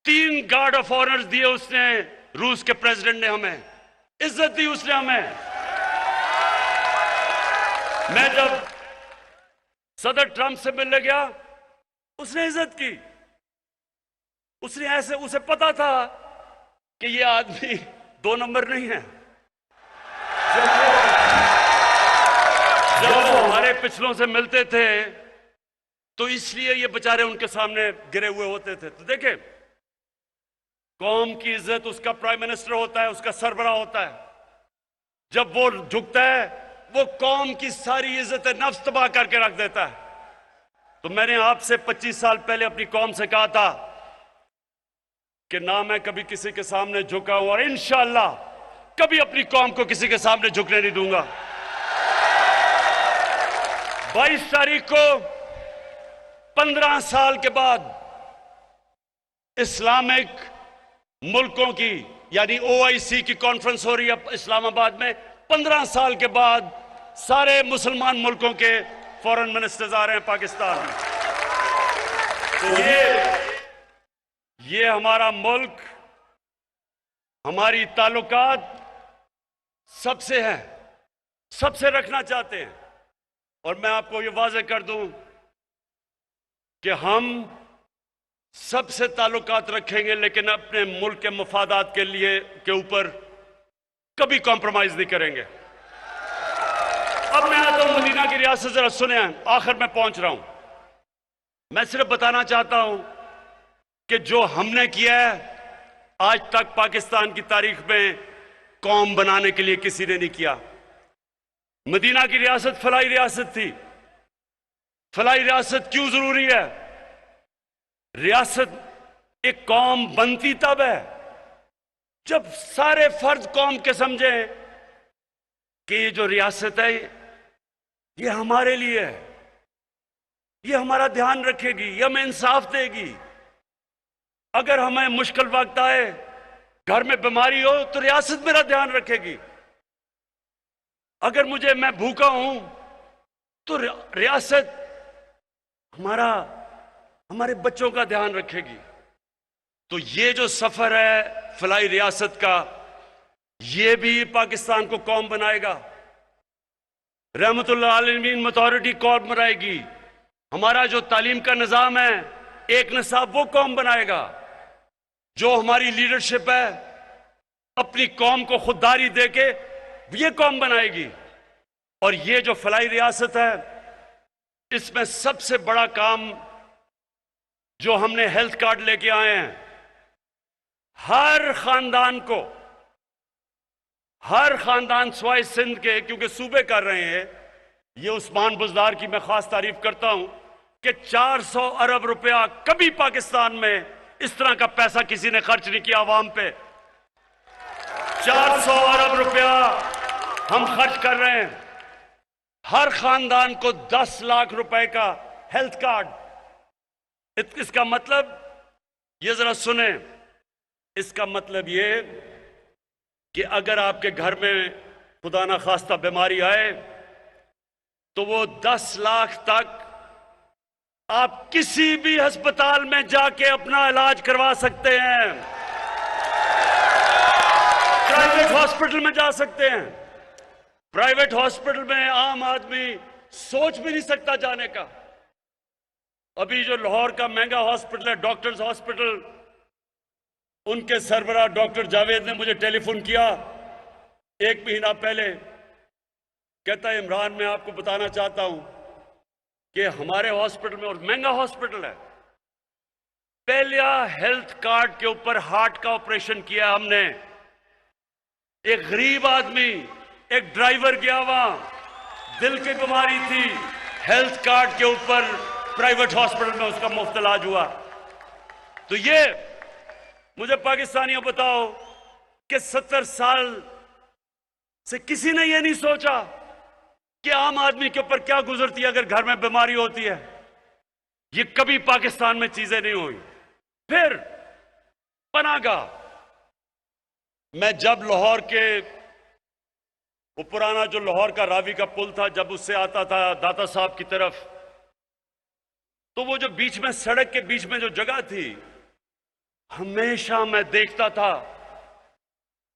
S1: 3 गार्ड ऑफ ऑनर्स दिए उसने, रूस के प्रेसिडेंट ने हमें इज्जत दी, उसने हमें। मैं जब सदर ट्रंप से मिलने गया, उसने इज्जत की। उसने ऐसे, उसे पता था कि ये आदमी 2 नंबर नहीं है। जब वो हमारे पिछलों से मिलते थे तो इसलिए ये बेचारे उनके सामने गिरे हुए होते थे। तो देखें, कौम की इज्जत उसका प्राइम मिनिस्टर होता है, उसका सरबराह होता है। जब वो झुकता है, वो कौम की सारी इज्जत नफ्स तबाह करके रख देता है। तो मैंने आपसे 25 साल पहले अपनी कौम से कहा था कि ना मैं कभी किसी के सामने झुका हूं, और इंशाअल्लाह कभी अपनी कौम को किसी के सामने झुकने नहीं दूंगा। 22 तारीख को 15 साल के बाद इस्लामिक मुल्कों की यानी OIC की कॉन्फ्रेंस हो रही है इस्लामाबाद में। 15 साल के बाद सारे मुसलमान मुल्कों के फॉरेन मिनिस्टर्स आ रहे हैं पाकिस्तान में। तो ये हमारा मुल्क, हमारी ताल्लुकात सबसे है, सबसे रखना चाहते हैं। और मैं आपको ये वाज़ेह कर दूं कि हम सबसे ताल्लुकात रखेंगे, लेकिन अपने मुल्क के मफादात के ऊपर कभी कॉम्प्रोमाइज नहीं करेंगे। अब मैं आता हूं मदीना की रियासत, जरा सुने, आखिर में पहुंच रहा हूं। मैं सिर्फ बताना चाहता हूं कि जो हमने किया है आज तक पाकिस्तान की तारीख में कौम बनाने के लिए किसी ने नहीं किया। मदीना की रियासत फलाई रियासत थी। फलाई रियासत क्यों जरूरी है? रियासत एक कौम बनती तब है जब सारे फर्ज कौम के समझे कि ये जो रियासत है ये हमारे लिए है, ये हमारा ध्यान रखेगी, ये हमें इंसाफ देगी। अगर हमें मुश्किल वक्त आए, घर में बीमारी हो, तो रियासत मेरा ध्यान रखेगी। अगर मैं भूखा हूं तो रियासत हमारे बच्चों का ध्यान रखेगी। तो ये जो सफर है फलाई रियासत का, ये भी पाकिस्तान को कौम बनाएगा। रहमतुल्लाह आलमीन अथॉरिटी कौम बनाएगी। हमारा जो तालीम का निज़ाम है, एक निसाब, वो कौम बनाएगा। जो हमारी लीडरशिप है, अपनी कौम को खुददारी देके ये कौम बनाएगी। और ये जो फलाई रियासत है, इसमें सबसे बड़ा काम जो हमने हेल्थ कार्ड लेके आए हैं, हर खानदान स्वाय सिंध के, क्योंकि सूबे कर रहे हैं, ये उस्मान बुज़दार की मैं खास तारीफ करता हूं कि 400 अरब रुपया कभी पाकिस्तान में इस तरह का पैसा किसी ने खर्च नहीं किया आवाम पे। 400 अरब रुपया हम खर्च कर रहे हैं। हर खानदान को 10 लाख रुपए का हेल्थ कार्ड। इसका मतलब, ये जरा सुने, इसका मतलब ये कि अगर आपके घर में खुदा ना खास्ता बीमारी आए तो वो 10 लाख तक आप किसी भी अस्पताल में जाके अपना इलाज करवा सकते हैं। प्राइवेट हॉस्पिटल में जा सकते हैं। प्राइवेट हॉस्पिटल में आम आदमी सोच भी नहीं सकता जाने का। अभी जो लाहौर का महंगा हॉस्पिटल है, डॉक्टर्स हॉस्पिटल, उनके सरबराह डॉक्टर जावेद ने मुझे टेलीफोन किया 1 महीना पहले। कहता है, इमरान, मैं आपको बताना चाहता हूं कि हमारे हॉस्पिटल में, और महंगा हॉस्पिटल है, पहला हेल्थ कार्ड के ऊपर हार्ट का ऑपरेशन किया हमने। एक गरीब आदमी, एक ड्राइवर गया वहां, दिल की बीमारी थी, हेल्थ कार्ड के ऊपर प्राइवेट हॉस्पिटल में उसका मुफ्त इलाज हुआ। तो ये मुझे पाकिस्तानियों बताओ कि 70 साल से किसी ने ये नहीं सोचा कि आम आदमी के ऊपर क्या गुजरती है अगर घर में बीमारी होती है। ये कभी पाकिस्तान में चीजें नहीं हुई। फिर पनाहगाह, मैं जब लाहौर के वो पुराना जो लाहौर का रावी का पुल था, जब उससे आता था दाता साहब की तरफ, तो वो जो बीच में सड़क के बीच में जो जगह थी, हमेशा मैं देखता था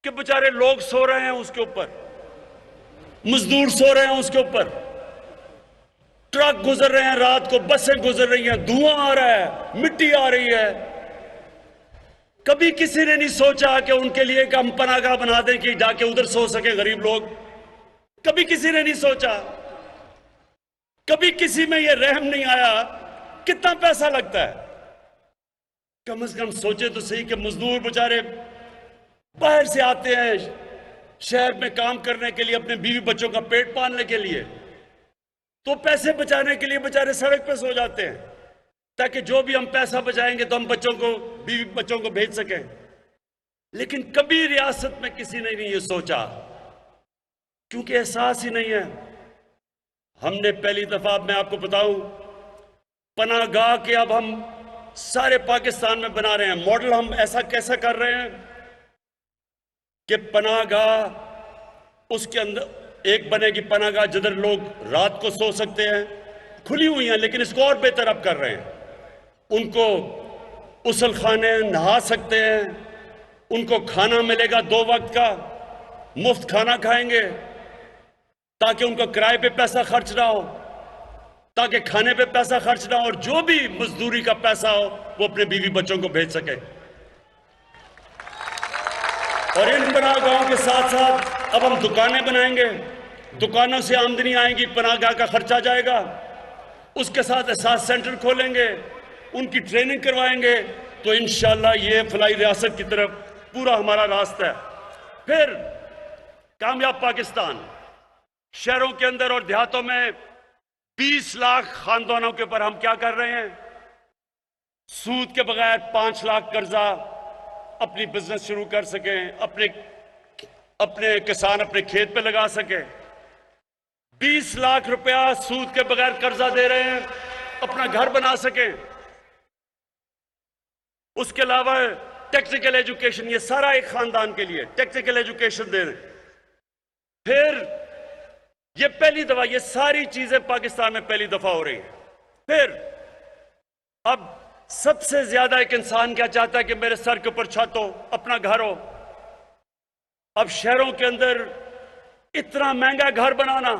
S1: कि बेचारे लोग सो रहे हैं उसके ऊपर, मजदूर सो रहे हैं उसके ऊपर, ट्रक गुजर रहे हैं रात को, बसें गुजर रही हैं, धुआं आ रहा है, मिट्टी आ रही है। कभी किसी ने नहीं सोचा कि उनके लिए एक हम पनाहगाह बना दें कि जाके उधर सो सके गरीब लोग। कभी किसी ने नहीं सोचा, कभी किसी में यह रहम नहीं आया। कितना पैसा लगता है, कम से कम सोचे तो सही कि मजदूर बेचारे बाहर से आते हैं शहर में काम करने के लिए, अपने बीवी बच्चों का पेट पालने के लिए, तो पैसे बचाने के लिए बेचारे सड़क पे सो जाते हैं, ताकि जो भी हम पैसा बचाएंगे तो हम बच्चों को, बीवी बच्चों को भेज सकें। लेकिन कभी रियासत में किसी ने नहीं ये सोचा, क्योंकि एहसास ही नहीं है। हमने पहली दफा, मैं आपको बताऊं, पनाहगाह के अब हम सारे पाकिस्तान में बना रहे हैं मॉडल। हम ऐसा कैसा कर रहे हैं कि पनाहगाह उसके अंदर एक बनेगी पनाहगाह जिधर लोग रात को सो सकते हैं, खुली हुई हैं, लेकिन इसको और बेहतर अब कर रहे हैं। उनको उसल खाने, नहा सकते हैं, उनको खाना मिलेगा 2 वक्त का, मुफ्त खाना खाएंगे, ताकि उनको किराए पे पैसा खर्च ना हो, ताकि खाने पे पैसा खर्च ना हो, और जो भी मजदूरी का पैसा हो वो अपने बीवी बच्चों को भेज सके। और इन पनाहगाहों के साथ साथ अब हम दुकानें बनाएंगे, दुकानों से आमदनी आएगी, पनाहगाह का खर्चा जाएगा। उसके साथ एहसास सेंटर खोलेंगे, उनकी ट्रेनिंग करवाएंगे, तो इंशाअल्लाह ये फलाई रियासत की तरफ पूरा हमारा रास्ता है। फिर कामयाब पाकिस्तान, शहरों के अंदर और देहातों में 20 लाख खानदानों के ऊपर हम क्या कर रहे हैं, सूद के बगैर 5 लाख कर्जा, अपनी बिजनेस शुरू कर सकें, अपने किसान अपने खेत पे लगा सके। 20 लाख रुपया सूद के बगैर कर्जा दे रहे हैं, अपना घर बना सके। उसके अलावा टेक्निकल एजुकेशन, ये सारा एक खानदान के लिए टेक्निकल एजुकेशन दे रहे हैं। फिर ये पहली दफा, ये सारी चीजें पाकिस्तान में पहली दफा हो रही है। फिर अब सबसे ज्यादा एक इंसान क्या चाहता है कि मेरे सर के ऊपर छत हो, अपना घर हो। अब शहरों के अंदर इतना महंगा घर बनाना,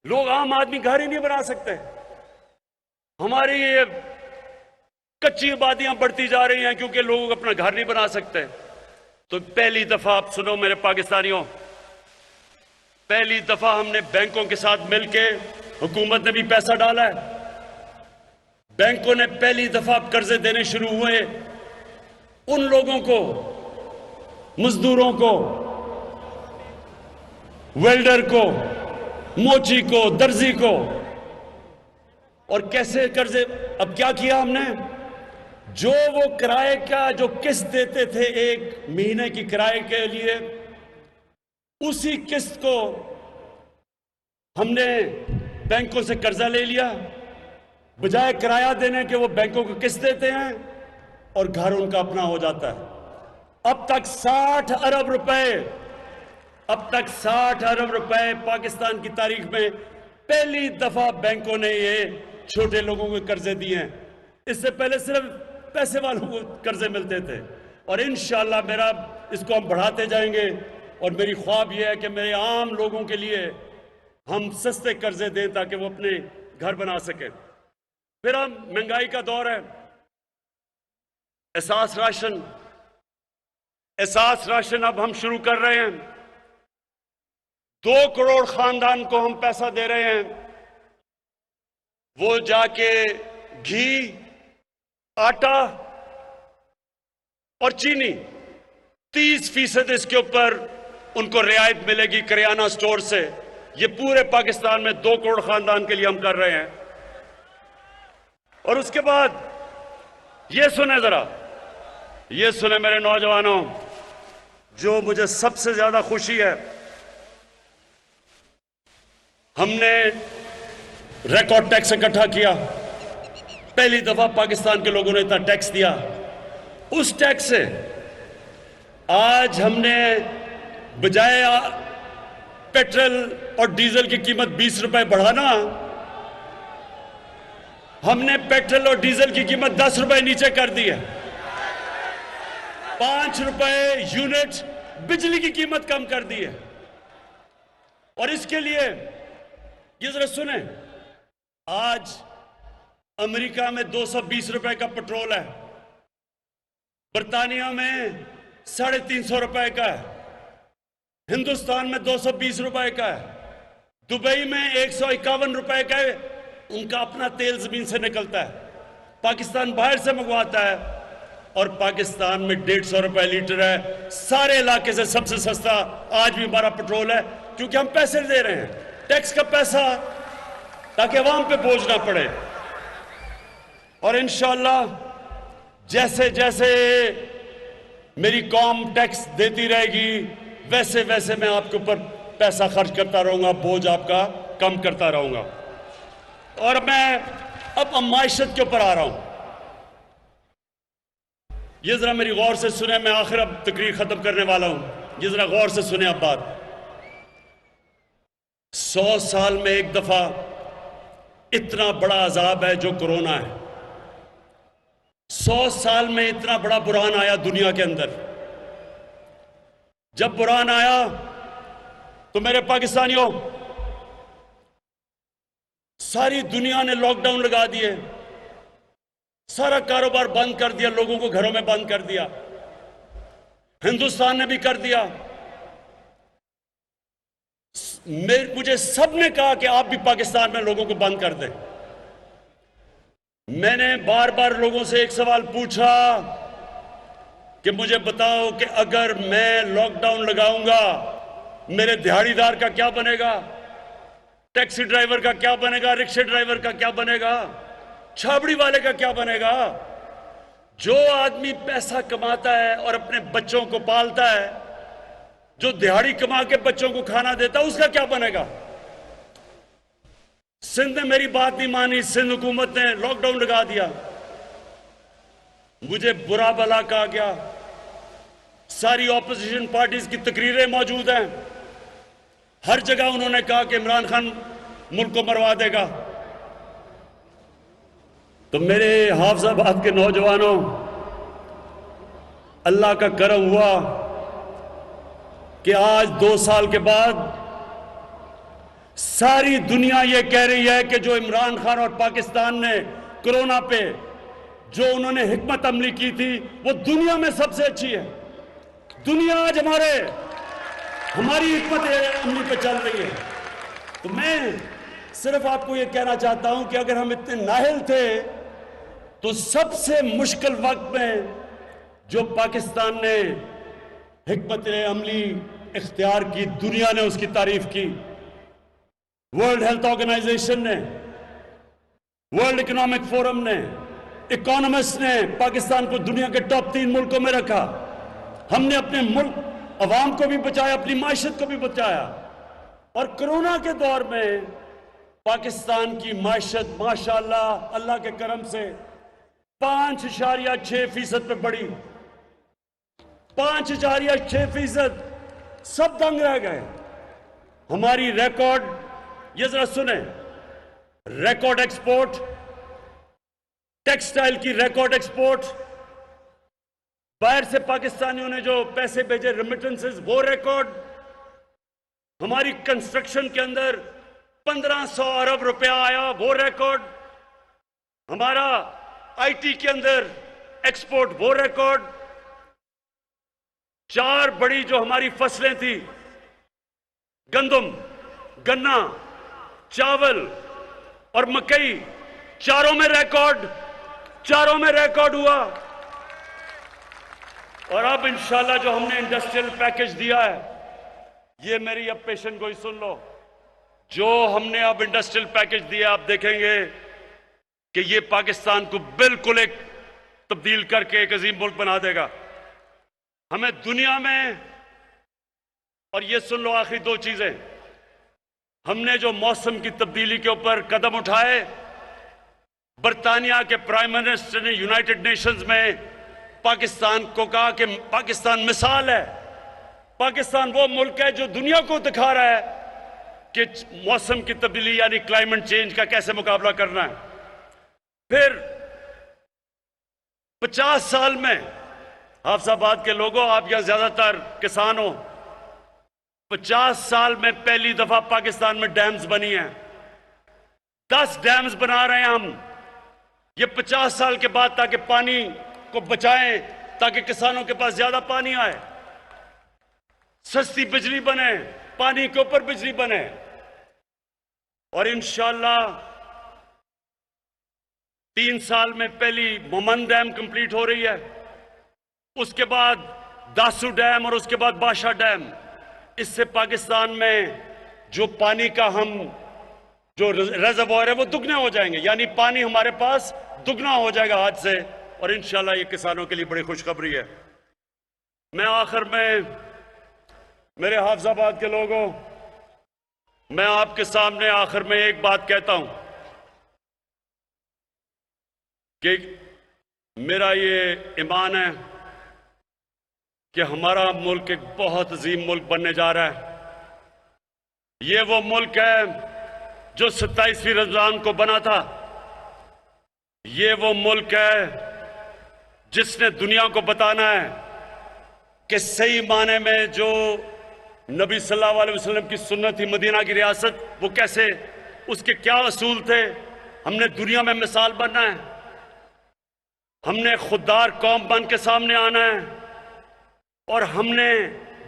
S1: लोग, आम आदमी घर ही नहीं बना सकते। हमारी ये कच्ची आबादियां बढ़ती जा रही हैं क्योंकि लोग अपना घर नहीं बना सकते। तो पहली दफा, आप सुनो मेरे पाकिस्तानियों, पहली दफा हमने बैंकों के साथ मिलके, हुकूमत ने भी पैसा डाला है, बैंकों ने पहली दफा कर्जे देने शुरू हुए उन लोगों को, मजदूरों को, वेल्डर को, मोची को, दर्जी को। और कैसे कर्जे, अब क्या किया हमने, जो वो किराए का जो किस्त देते थे 1 महीने की किराए के लिए, उसी किस्त को हमने बैंकों से कर्जा ले लिया। बजाय किराया देने के वो बैंकों को किस्त देते हैं और घर उनका अपना हो जाता है। अब तक 60 अरब रुपए, अब तक 60 अरब रुपए पाकिस्तान की तारीख में पहली दफा बैंकों ने ये छोटे लोगों को कर्जे दिए हैं। इससे पहले सिर्फ पैसे वालों को कर्जे मिलते थे। और इंशाअल्लाह मेरा इसको हम बढ़ाते जाएंगे, और मेरी ख्वाब यह है कि मेरे आम लोगों के लिए हम सस्ते कर्जे दें ताकि वो अपने घर बना सकें। फिर हम, महंगाई का दौर है, एहसास राशन, एहसास राशन अब हम शुरू कर रहे हैं। 2 करोड़ खानदान को हम पैसा दे रहे हैं, वो जाके घी, आटा और चीनी 30% इसके ऊपर उनको रियायत मिलेगी करियाना स्टोर से। ये पूरे पाकिस्तान में 2 करोड़ खानदान के लिए हम कर रहे हैं। और उसके बाद ये सुने जरा, ये सुने मेरे नौजवानों, जो मुझे सबसे ज्यादा खुशी है, हमने रिकॉर्ड टैक्स इकट्ठा किया। पहली दफा पाकिस्तान के लोगों ने इतना टैक्स दिया। उस टैक्स से आज हमने बजाय पेट्रोल और डीजल की कीमत 20 रुपए बढ़ाना, हमने पेट्रोल और डीजल की कीमत 10 रुपए नीचे कर दी है। 5 रुपए यूनिट बिजली की कीमत कम कर दी है। और इसके लिए ये जरा सुने, आज अमेरिका में 220 रुपए का पेट्रोल है, बर्तानिया में 350 रुपए का है, हिंदुस्तान में 220 रुपए का है, दुबई में 151 रुपए का है। उनका अपना तेल जमीन से निकलता है, पाकिस्तान बाहर से मंगवाता है, और पाकिस्तान में 150 रुपए लीटर है। सारे इलाके से सबसे सस्ता आज भी हमारा पेट्रोल है, क्योंकि हम पैसे दे रहे हैं, टैक्स का पैसा, ताकि अवाम पे बोझ ना पड़े। और इंशाअल्लाह जैसे जैसे मेरी कौम टैक्स देती रहेगी, वैसे वैसे मैं आपके ऊपर पैसा खर्च करता रहूंगा, बोझ आपका कम करता रहूंगा। और मैं अब मायशत के ऊपर आ रहा हूं। ये जरा मेरी गौर से सुने, मैं आखिर अब तकरीर खत्म करने वाला हूं। ये जरा गौर से सुने अब बात। 100 साल में एक दफा इतना बड़ा अजाब है जो कोरोना है। 100 साल में इतना बड़ा बुरहान आया दुनिया के अंदर। जब बुरहान आया तो मेरे पाकिस्तानियों, सारी दुनिया ने लॉकडाउन लगा दिए, सारा कारोबार बंद कर दिया, लोगों को घरों में बंद कर दिया। हिंदुस्तान ने भी कर दिया। मुझे सबने कहा कि आप भी पाकिस्तान में लोगों को बंद कर दें। मैंने बार बार लोगों से एक सवाल पूछा कि मुझे बताओ कि अगर मैं लॉकडाउन लगाऊंगा, मेरे दिहाड़ीदार का क्या बनेगा, टैक्सी ड्राइवर का क्या बनेगा, रिक्शा ड्राइवर का क्या बनेगा, छाबड़ी वाले का क्या बनेगा। जो आदमी पैसा कमाता है और अपने बच्चों को पालता है, जो दिहाड़ी कमा के बच्चों को खाना देता है, उसका क्या बनेगा। सिंध ने मेरी बात नहीं मानी, सिंध हुकूमत ने लॉकडाउन लगा दिया। मुझे बुरा भला कहा गया। सारी ऑपोजिशन पार्टीज की तकरीरें मौजूद हैं। हर जगह उन्होंने कहा कि इमरान खान मुल्क को मरवा देगा। तो मेरे हाफिजाबाद के नौजवानों, अल्लाह का करम हुआ कि आज 2 साल के बाद सारी दुनिया ये कह रही है कि जो इमरान खान और पाकिस्तान ने कोरोना पे जो उन्होंने हिकमत अमली की थी, वो दुनिया में सबसे अच्छी है। दुनिया आज हमारी हिकमत अमली पे चल रही है। तो मैं सिर्फ आपको ये कहना चाहता हूं कि अगर हम इतने नाहिल थे, तो सबसे मुश्किल वक्त में जो पाकिस्तान ने हिकमत अमली इख्तियार की, दुनिया ने उसकी तारीफ की। वर्ल्ड हेल्थ ऑर्गेनाइजेशन ने, वर्ल्ड इकोनॉमिक फोरम ने, इकोनॉमिस्ट ने पाकिस्तान को दुनिया के टॉप 3 मुल्कों में रखा। हमने अपने मुल्क अवाम को भी बचाया, अपनी मायशत को भी बचाया। और कोरोना के दौर में पाकिस्तान की मायशत माशाअल्लाह अल्लाह के करम से 5.6% पे बढ़ी। 5.6%। सब दंग रह गए। हमारी रिकॉर्ड, ये जरा सुने, रिकॉर्ड एक्सपोर्ट, टेक्सटाइल की रिकॉर्ड एक्सपोर्ट, बाहर से पाकिस्तानियों ने जो पैसे भेजे रेमिटेंसेस, वो रिकॉर्ड। हमारी कंस्ट्रक्शन के अंदर 1500 अरब रुपया आया, वो रिकॉर्ड। हमारा आईटी के अंदर एक्सपोर्ट, वो रिकॉर्ड। 4 बड़ी जो हमारी फसलें थी, गंदम, गन्ना, चावल और मकई, चारों में रिकॉर्ड हुआ। और अब इंशाल्लाह जो हमने इंडस्ट्रियल पैकेज दिया है, ये मेरी अब पेशन गोई सुन लो। जो हमने अब इंडस्ट्रियल पैकेज दिया, आप देखेंगे कि ये पाकिस्तान को बिल्कुल एक तब्दील करके एक अजीम मुल्क बना देगा। हमें दुनिया में, और ये सुन लो आखिरी 2 चीजें, हमने जो मौसम की तब्दीली के ऊपर कदम उठाए, बरतानिया के प्राइम मिनिस्टर ने यूनाइटेड नेशंस में पाकिस्तान को कहा कि पाकिस्तान मिसाल है। पाकिस्तान वो मुल्क है जो दुनिया को दिखा रहा है कि मौसम की तब्दीली यानी क्लाइमेट चेंज का कैसे मुकाबला करना है। फिर 50 साल में, हाफिजाबाद के लोगों, आप यहां ज्यादातर किसान हो, 50 साल में पहली दफा पाकिस्तान में डैम्स बनी हैं। 10 डैम्स बना रहे हैं हम, ये 50 साल के बाद, ताकि पानी को बचाएं, ताकि किसानों के पास ज्यादा पानी आए, सस्ती बिजली बने, पानी के ऊपर बिजली बने। और इंशाअल्लाह 3 साल में पहली मोमन डैम कंप्लीट हो रही है, उसके बाद दासू डैम और उसके बाद बादशाह डैम। इससे पाकिस्तान में जो पानी का हम जो रिजर्वॉयर है वो दुगने हो जाएंगे, यानी पानी हमारे पास दुगना हो जाएगा आज से। और इंशाल्लाह ये किसानों के लिए बड़ी खुशखबरी है। मैं आखिर में, मेरे हाफिजाबाद के लोगों, मैं आपके सामने आखिर में एक बात कहता हूं कि मेरा ये ईमान है कि हमारा मुल्क एक बहुत अजीम मुल्क बनने जा रहा है। ये वो मुल्क है जो 27वीं रमजान को बना था। ये वो मुल्क है जिसने दुनिया को बताना है कि सही माने में जो नबी सल्लल्लाहु अलैहि वसल्लम की सुन्नत थी, मदीना की रियासत, वो कैसे, उसके क्या असूल थे। हमने दुनिया में मिसाल बनना है, हमने खुददार कौम बन के सामने आना है और हमने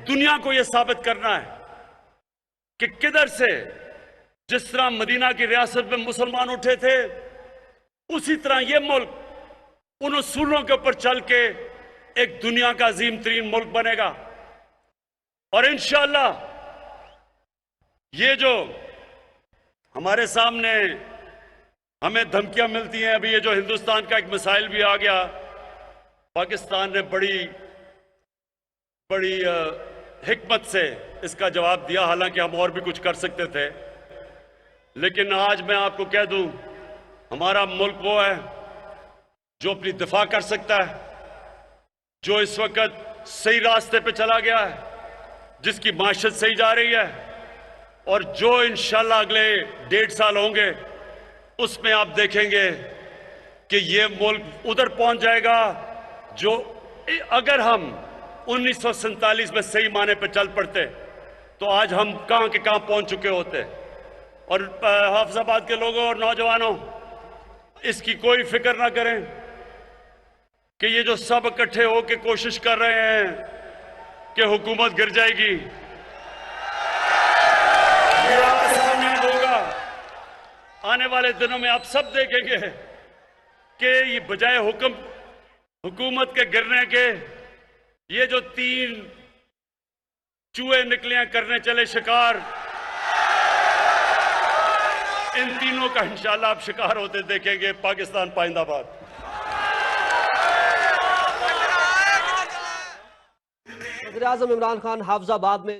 S1: दुनिया को यह साबित करना है कि किधर से, जिस तरह मदीना की रियासत में मुसलमान उठे थे, उसी तरह यह मुल्क उन उसूलों के ऊपर चल के एक दुनिया का अजीम तरीन मुल्क बनेगा। और इंशाअल्लाह ये जो हमारे सामने हमें धमकियां मिलती हैं, अभी ये जो हिंदुस्तान का एक मिसाइल भी आ गया, पाकिस्तान ने बड़ी हिकमत से इसका जवाब दिया, हालांकि हम और भी कुछ कर सकते थे। लेकिन आज मैं आपको कह दूं, हमारा मुल्क वो है जो अपनी दिफा कर सकता है, जो इस वक्त सही रास्ते पे चला गया है, जिसकी माशत सही जा रही है, और जो इंशाल्लाह अगले 1.5 साल होंगे उसमें आप देखेंगे कि ये मुल्क उधर पहुंच जाएगा जो, अगर हम 1947 में सही माने पे चल पड़ते तो आज हम कहां के कहां पहुंच चुके होते। और हाफिजाबाद के लोगों और नौजवानों, इसकी कोई फिक्र ना करें कि ये जो सब इकट्ठे होकर कोशिश कर रहे हैं कि हुकूमत गिर जाएगी, ये आपके सामने होगा। आने वाले दिनों में आप सब देखेंगे कि ये बजाय हुकूमत के गिरने के, ये जो 3 चूहे निकले करने चले शिकार, इन तीनों का इंशाल्लाह आप शिकार होते देखेंगे। पाकिस्तान पाइंदाबाद।
S2: वज़ीर-ए-आज़म इमरान खान हाफिजाबाद में